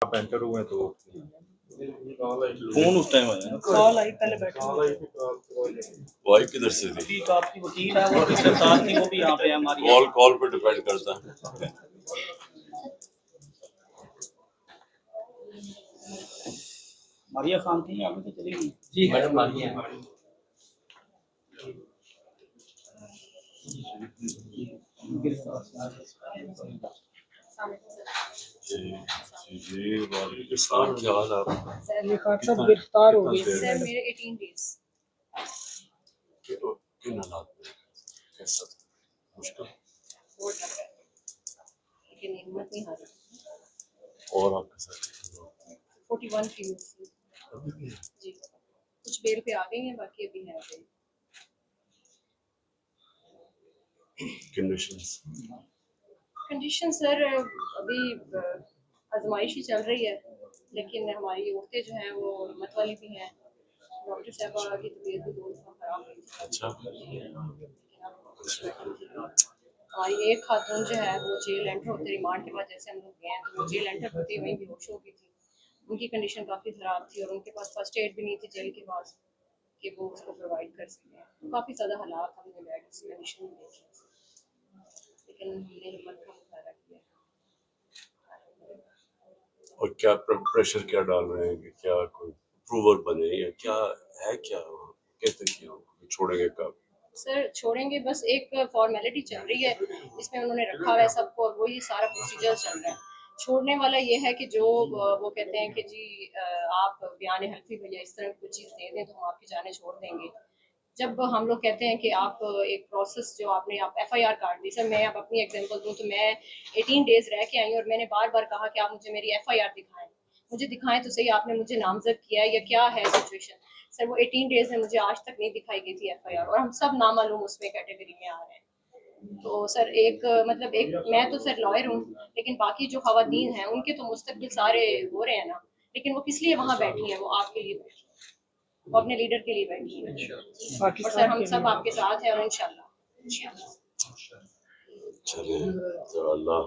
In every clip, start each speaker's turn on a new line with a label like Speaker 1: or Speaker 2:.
Speaker 1: आप एंटर हुए तो
Speaker 2: फोन उस टाइम आया ना,
Speaker 3: कॉल आई, पहले बैठे
Speaker 4: वाई किधर से थी?
Speaker 3: अभी तो आपकी वकील है वो पिछले साल थी, वो भी यहाँ पे है हमारी।
Speaker 4: कॉल पे डिपेंड करता है।
Speaker 3: मारिया खान थी यहाँ पे, चली गई
Speaker 1: जी मैडम मानिए
Speaker 4: जी वालेकुम, क्या हाल है आपका?
Speaker 3: सब गिरफ्तार हो गए
Speaker 5: सर मेरे 18 डेज।
Speaker 4: किन हालात में? कैसा मुश्किल?
Speaker 5: बहुत लग रहा है लेकिन हिम्मत नहीं हारी।
Speaker 4: और आपके साथ
Speaker 5: 41 फीमेल्स जी, कुछ बेल पे आ गई हैं, बाकी अभी है अभी। कंडीशन सर अभी आजमाइश ही चल रही है, लेकिन हमारी औरतें जो हैं वो हिम्मत वाली भी हैं। डॉक्टर साहब की तबीयत भी बहुत खराब हुई थी।
Speaker 4: अच्छा,
Speaker 5: हमारी एक खातून जो है वो जेल एंटर होते रिमांड के बाद जैसे हम लोग गए हैं तो वो जेल एंटर होते वहीं बेहोश हो गई थी। उनकी कंडीशन काफ़ी ख़राब थी और उनके पास फर्स्ट एड भी नहीं थी जेल के पास कि वो उसको प्रोवाइड कर सकें। काफ़ी ज़्यादा हालात हमने बेड की कंडीशन में देखे, लेकिन हमने हिम्मत का मुजाहरा किया।
Speaker 4: और क्या प्रेशर क्या डाल रहे हैं कि क्या कोई अप्रूवल बने या क्या है, क्या कहते हैं कि छोड़ेंगे कब?
Speaker 5: सर छोड़ेंगे, बस एक फॉर्मेलिटी चल रही है इसमें उन्होंने रखा हुआ है सबको और वही सारा प्रोसीजर चल रहा है। छोड़ने वाला ये है कि जो वो कहते हैं कि जी आप बयान हल्फी में या इस तरह कुछ चीज़ दे दें तो हम आपकी जाने छोड़ देंगे। जब हम लोग कहते हैं कि आप एक प्रोसेस जो आपने आप FIR काट दी, सर मैं अब अपनी एग्जांपल दूं तो मैं 18 डेज रह के आई और मैंने बार बार कहा कि आप मुझे मेरी FIR दिखाएं, मुझे दिखाएं तो सही, आपने मुझे नामजद किया है या क्या है सिचुएशन। सर वो 18 डेज में मुझे आज तक नहीं दिखाई गई थी FIR और हम सब नामालूम उसमें कैटेगरी में आ रहे हैं। तो सर एक मतलब एक मैं तो सर लॉयर हूँ, लेकिन बाकी जो खवातीन हैं उनके तो मुस्तकबिल सारे हो रहे हैं ना, लेकिन वो किस लिए वहाँ बैठी हैं? वो आपके लिए बैठी हैं, वो अपने लीडर के लिए बैठी है। और सर हम सब आपके साथ हैं और इंशाल्लाह।
Speaker 4: चले तो अल्लाह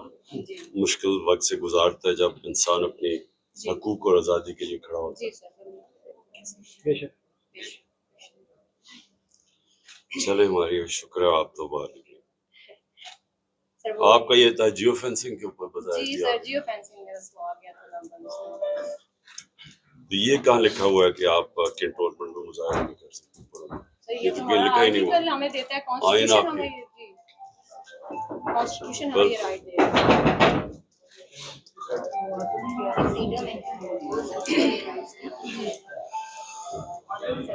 Speaker 4: मुश्किल वक्त से गुजारता है जब इंसान अपनी हकूक और आज़ादी के लिए खड़ा होता है। चले हमारी शुक्र है, आप तो बात आपका ये था जियो फेंसिंग के ऊपर बताया
Speaker 5: जी सर, जियो फेंसिंग में उसको आ गया था नंबर।
Speaker 4: तो ये कहाँ लिखा हुआ है कि आप कैंटोनमेंट में मुजाहिरा नहीं कर सकते?
Speaker 5: ये तो लिखा ही नहीं हुआ। हमें देता है कॉन्स्टिट्यूशन, हमें जी कॉन्स्टिट्यूशन हमें ये राइट दे रहा है।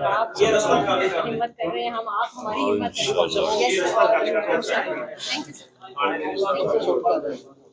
Speaker 5: आप हिम्मत कर रहे हैं, हम आप हमारी हिम्मत है। Thank you sir.